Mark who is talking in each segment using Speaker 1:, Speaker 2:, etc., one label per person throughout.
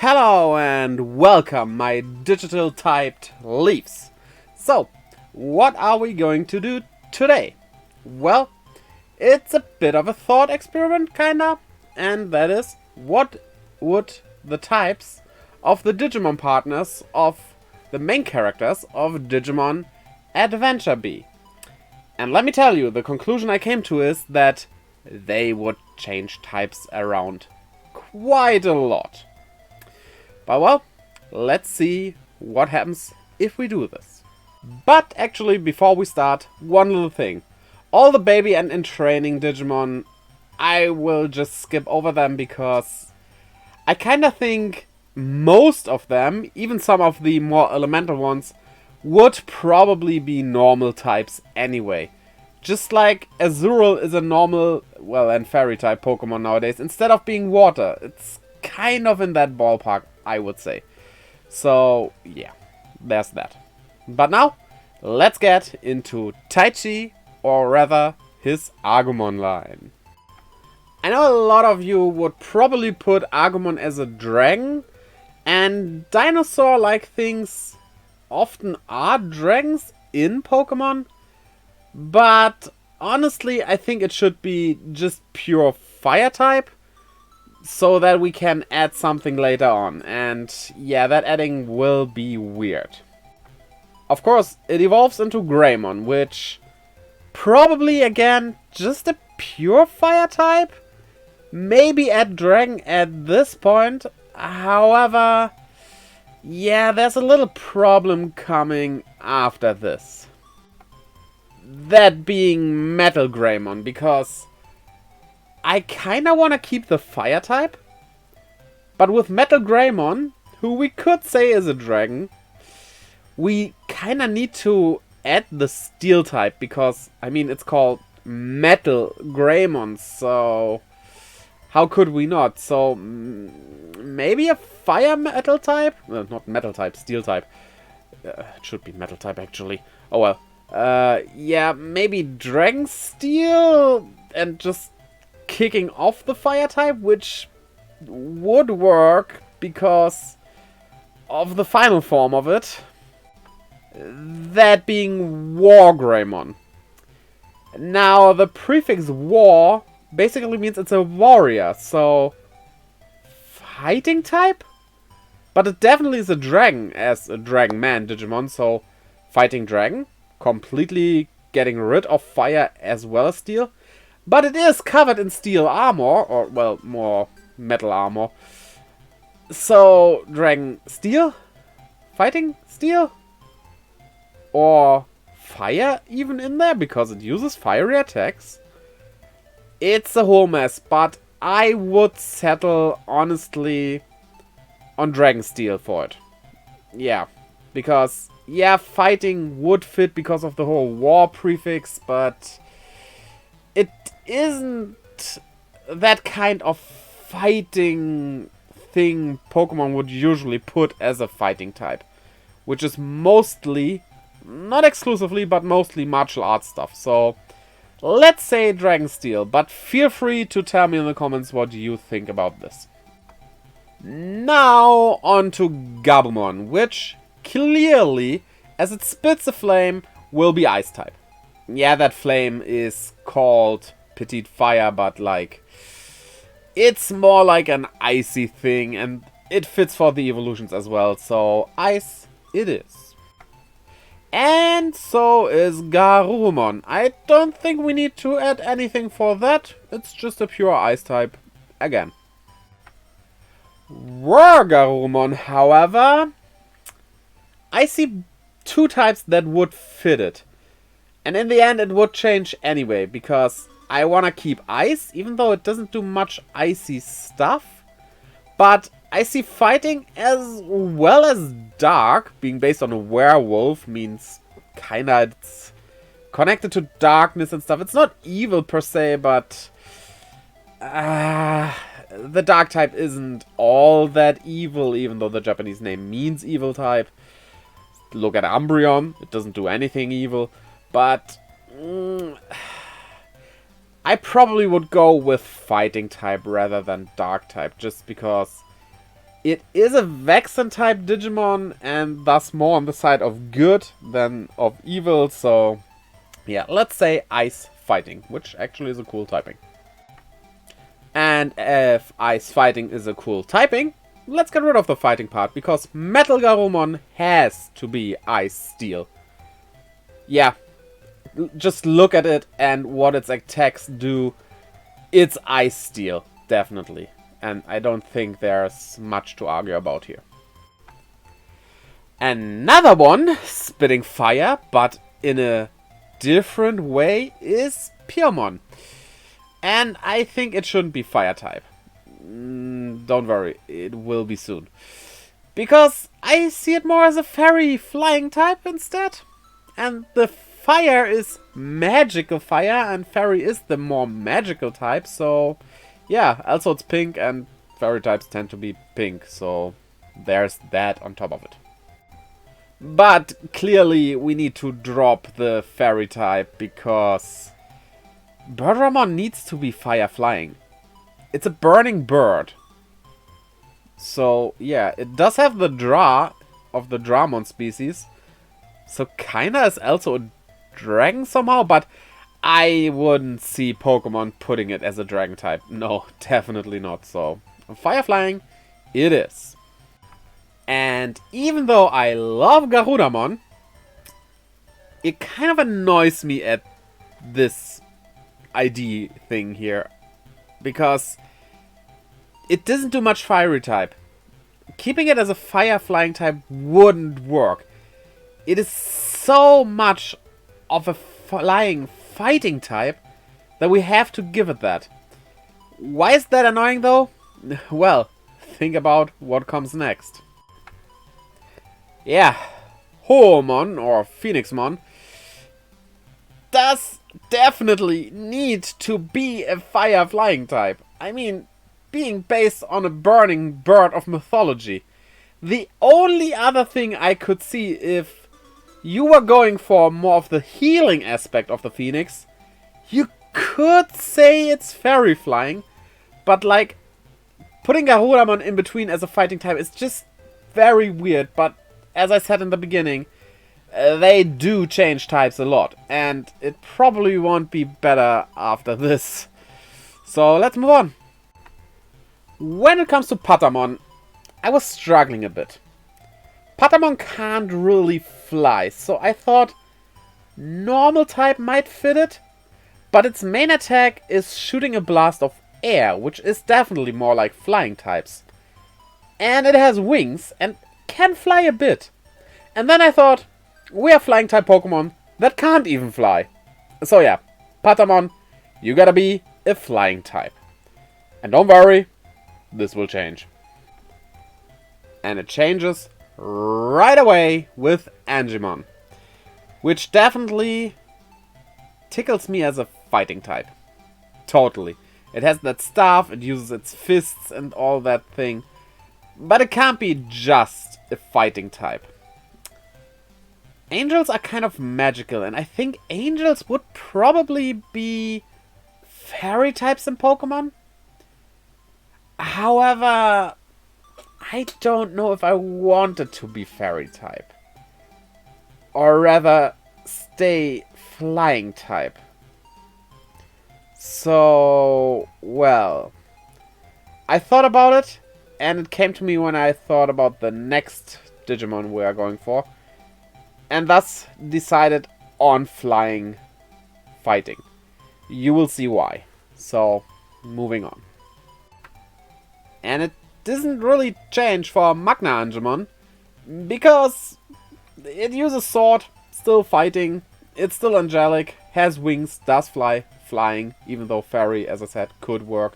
Speaker 1: Hello and welcome, my digital typed leaves. So, what are we going to do today? Well, it's a bit of a thought experiment, kinda, and that is, what would the types of the Digimon partners of the main characters of Digimon Adventure be? And let me tell you, the conclusion I came to is that they would change types around quite a lot. But well, let's see what happens if we do this. But actually, before we start, one little thing. All the baby and in training Digimon, I will just skip over them because I kinda think most of them, even some of the more elemental ones, would probably be normal types anyway. Just like Azurill is a normal, well, and fairy type Pokemon nowadays, instead of being water. It's kind of in that ballpark, I would say. So, yeah, there's that. But now, let's get into Taichi, or rather, his Agumon line. I know a lot of you would probably put Agumon as a dragon, and dinosaur-like things often are dragons in Pokemon, but honestly, I think it should be just pure fire type, so that we can add something later on. And yeah, that adding will be weird. Of course, it evolves into Greymon, which probably, again, just a pure fire type. Maybe add Dragon at this point. However, yeah, there's a little problem coming after this. That being Metal Greymon, because I kinda wanna keep the fire type, but with Metal Greymon, who we could say is a dragon, we kinda need to add the steel type, because, I mean, it's called Metal Greymon, so how could we not? So, maybe a fire metal type? Not metal type, steel type. It should be metal type, actually. Oh well. Yeah, maybe Dragon Steel, and just kicking off the fire type, which would work because of the final form of it. That being War Greymon. Now, the prefix War basically means it's a warrior, so fighting type? But it definitely is a dragon, as a dragon man Digimon, so fighting dragon. Completely getting rid of fire as well as steel. But it is covered in steel armor, or, well, more metal armor. So, Dragon Steel? Fighting Steel? Or fire even in there, because it uses fiery attacks? It's a whole mess, but I would settle, honestly, on Dragon Steel for it. Yeah, because, yeah, fighting would fit because of the whole war prefix, but it isn't that kind of fighting thing Pokemon would usually put as a fighting type. Which is mostly, not exclusively, but mostly martial arts stuff. So, let's say Dragon Steel, but feel free to tell me in the comments what you think about this. Now, on to Gabumon, which clearly, as it spits a flame, will be ice type. Yeah, that flame is called Petite Fire, but like, it's more like an icy thing, and it fits for the evolutions as well, so ice it is. And so is Garurumon. I don't think we need to add anything for that, it's just a pure ice type again. War Garurumon, however, I see two types that would fit it. And in the end, it would change anyway, because I want to keep ice, even though it doesn't do much icy stuff. But I see fighting as well as dark, being based on a werewolf, means kinda it's connected to darkness and stuff. It's not evil per se, but the dark type isn't all that evil, even though the Japanese name means evil type. Look at Umbreon, it doesn't do anything evil. But I probably would go with fighting type rather than dark type, just because It is a Vexen type Digimon and thus more on the side of good than of evil, so yeah, let's say Ice Fighting, which actually is a cool typing. And if Ice Fighting is a cool typing, let's get rid of the fighting part, because Metal Garurumon has to be Ice Steel. Yeah, just look at it and what its attacks do. It's Ice Steel, definitely. And I don't think there's much to argue about here. Another one spitting fire, but in a different way, is Pyomon. And I think it shouldn't be fire type. Don't worry, it will be soon. Because I see it more as a fairy flying type instead. And the fire is magical fire, and fairy is the more magical type, so yeah, also it's pink, and fairy types tend to be pink, so there's that on top of it. But clearly we need to drop the fairy type, because Birdramon needs to be fire flying. It's a burning bird. So yeah, it does have the Dra of the Dramon species, so kinda is also a dragon somehow, but I wouldn't see Pokemon putting it as a dragon type. No, definitely not. So, fire flying, it is. And even though I love Garudamon, it kind of annoys me at this ID thing here, because it doesn't do much fiery type. Keeping it as a fire flying type wouldn't work. It is so much of a flying fighting type that we have to give it that. Why is that annoying though? Well, think about what comes next. Yeah, Hoomon or Phoenixmon does definitely need to be a fire flying type. I mean, being based on a burning bird of mythology. The only other thing I could see, if you were going for more of the healing aspect of the Phoenix, you could say it's fairy flying, but like, putting Garudamon in between as a fighting type is just very weird. But as I said in the beginning, they do change types a lot, and it probably won't be better after this. So let's move on. When it comes to Patamon, I was struggling a bit. Patamon can't really fly, so I thought normal type might fit it, but its main attack is shooting a blast of air, which is definitely more like flying types. And it has wings and can fly a bit. And then I thought, we have flying type Pokemon that can't even fly. So yeah, Patamon, you gotta be a flying type. And don't worry, this will change. And it changes right away with Angemon, which definitely tickles me as a fighting type. Totally. It has that staff, it uses its fists and all that thing, but it can't be just a fighting type. Angels are kind of magical, and I think angels would probably be fairy types in Pokemon. However, I don't know if I want it to be fairy type. Or rather, stay flying type. So, well, I thought about it, and it came to me when I thought about the next Digimon we are going for, and thus decided on flying fighting. You will see why. So, moving on. And it doesn't really change for Magna Angemon, because it uses sword, still fighting, it's still angelic, has wings, does fly, flying, even though fairy, as I said, could work.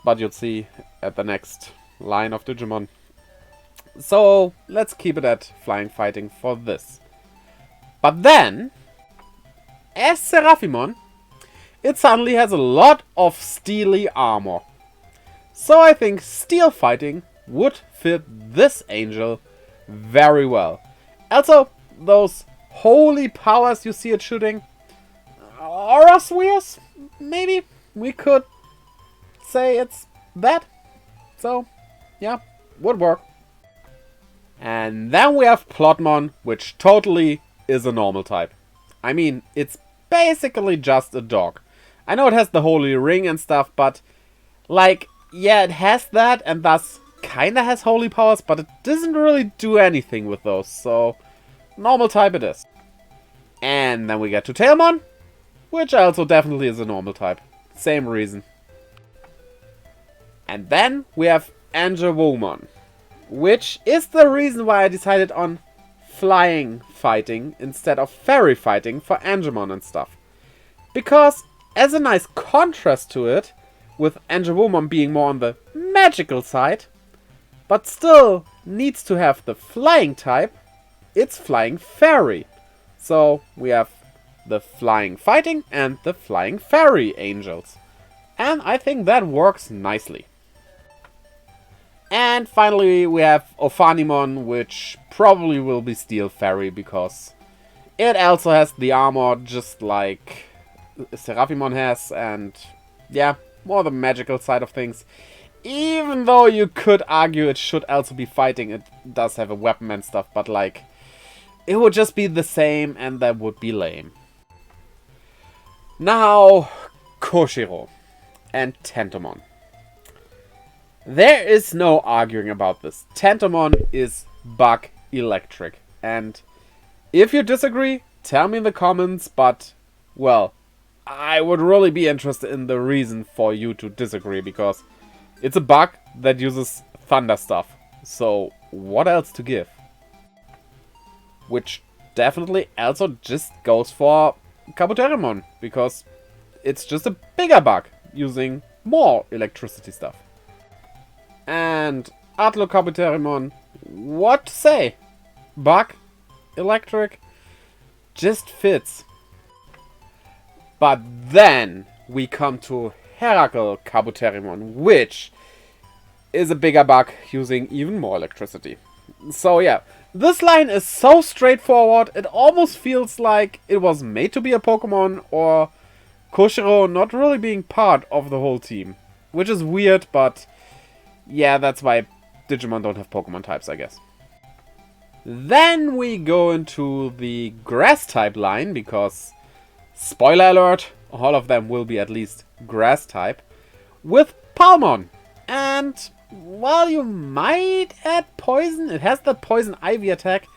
Speaker 1: But you'll see at the next line of Digimon. So let's keep it at flying fighting for this. But then, as Seraphimon, it suddenly has a lot of steely armor. So I think steel fighting would fit this angel very well. Also, those holy powers you see it shooting, aura spheres, maybe we could say it's that. So, yeah, would work. And then we have Plotmon, which totally is a normal type. I mean, it's basically just a dog. I know it has the Holy Ring and stuff, but like, yeah, it has that and thus kinda has holy powers, but it doesn't really do anything with those, so normal type it is. And then we get to Tailmon, which also definitely is a normal type. Same reason. And then we have Angelwomon, which is the reason why I decided on flying fighting instead of fairy fighting for Angemon and stuff. Because as a nice contrast to it, with Angelwomon being more on the magical side, but still needs to have the flying type, it's flying fairy. So we have the flying fighting and the flying fairy angels. And I think that works nicely. And finally we have Ophanimon, which probably will be Steel Fairy because it also has the armor just like Seraphimon has, and yeah, more the magical side of things. Even though you could argue it should also be fighting, it does have a weapon and stuff, but like, it would just be the same and that would be lame. Now, Koshiro and Tentomon. There is no arguing about this. Tentomon is bug electric. And if you disagree, tell me in the comments, but, well, I would really be interested in the reason for you to disagree, because it's a bug that uses thunder stuff. So, what else to give? Which definitely also just goes for Kabuterimon, because it's just a bigger bug using more electricity stuff. And Atlo Kabuterimon, what to say? Bug, electric, just fits. But then we come to Heracle Kabuterimon, which is a bigger bug using even more electricity. So yeah, this line is so straightforward, it almost feels like it was made to be a Pokemon, or Koshiro not really being part of the whole team. Which is weird, but yeah, that's why Digimon don't have Pokemon types, I guess. Then we go into the grass type line, because, spoiler alert, all of them will be at least grass type, with Palmon. And while you might add poison, it has the poison ivy attack,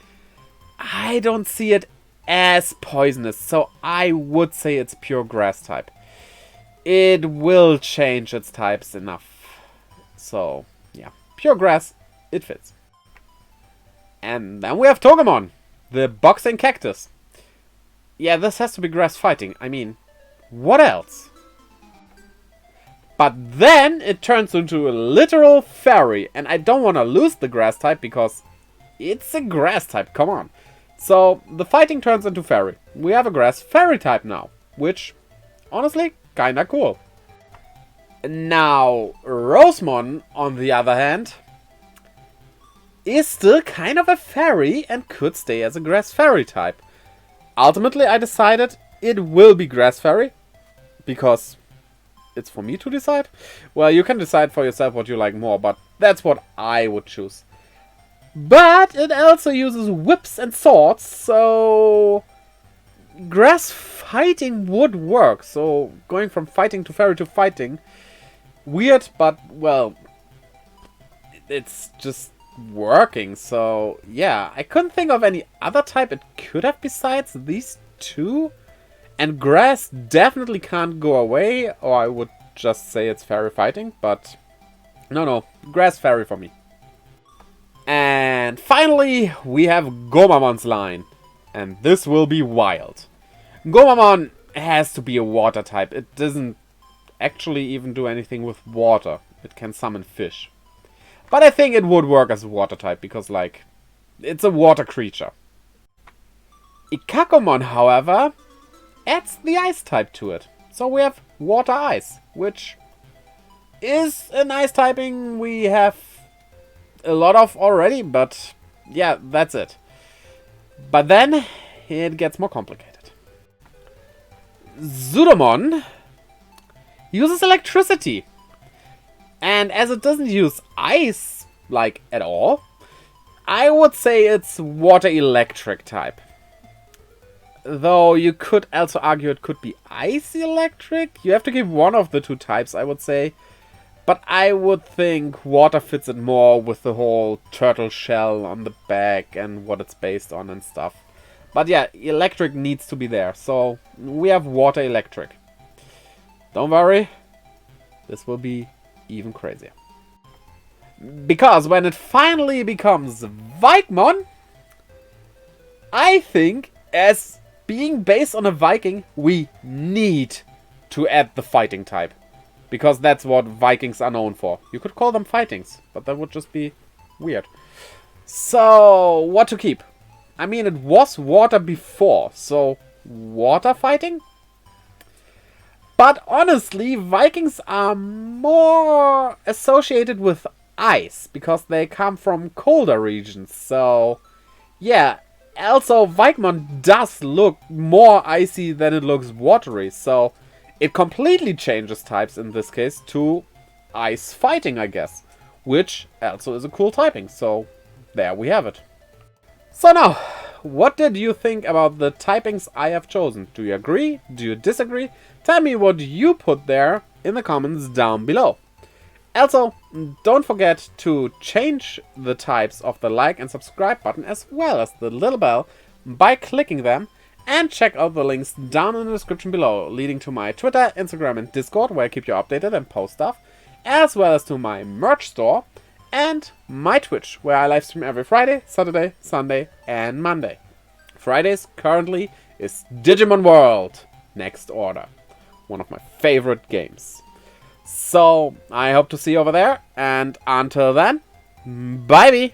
Speaker 1: I don't see it as poisonous, so I would say it's pure grass type. It will change its types enough. So, yeah, pure grass, it fits. And then we have Togemon, the boxing cactus. Yeah, this has to be grass fighting. I mean, what else? But then it turns into a literal fairy, and I don't want to lose the grass type because it's a grass type, come on. So the fighting turns into fairy. We have a grass fairy type now, which honestly kinda cool. Now Rosemon, on the other hand, is still kind of a fairy and could stay as a grass fairy type. Ultimately I decided it will be grass fairy because it's for me to decide. Well, you can decide for yourself what you like more, but that's what I would choose. But it also uses whips and swords, so grass fighting would work. So going from fighting to fairy to fighting, weird, but well, it's just working. So yeah, I couldn't think of any other type it could have besides these two. And grass definitely can't go away, or I would just say it's fairy fighting, but no, grass fairy for me. And finally, we have Gomamon's line. And this will be wild. Gomamon has to be a water type. It doesn't actually even do anything with water. It can summon fish. But I think it would work as a water type, because, like, it's a water creature. Ikakomon, however, adds the ice type to it. So we have water ice, which is a nice typing we have a lot of already, but yeah, that's it. But then it gets more complicated. Zudomon uses electricity, and as it doesn't use ice, like, at all. I would say it's water-electric type. Though you could also argue it could be ice-electric. You have to give one of the two types, I would say. But I would think water fits it more with the whole turtle shell on the back and what it's based on and stuff. But yeah, electric needs to be there. So we have water-electric. Don't worry, this will be even crazier. Because when it finally becomes Vikemon, I think as being based on a Viking, we need to add the fighting type. Because that's what Vikings are known for. You could call them fightings, but that would just be weird. So, what to keep? I mean, it was water before, so water fighting? But honestly, Vikings are more associated with ice, because they come from colder regions, so yeah. Also, Vikemon does look more icy than it looks watery, so it completely changes types in this case to ice fighting, I guess. Which also is a cool typing, so there we have it. So now, what did you think about the typings I have chosen? Do you agree? Do you disagree? Tell me what you put there in the comments down below. Also, don't forget to change the types of the like and subscribe button as well as the little bell by clicking them, and check out the links down in the description below, leading to my Twitter, Instagram and Discord where I keep you updated and post stuff, as well as to my merch store and my Twitch where I live stream every Friday, Saturday, Sunday and Monday. Fridays currently is Digimon World Next Order, one of my favorite games. So, I hope to see you over there, and until then, bye-bye!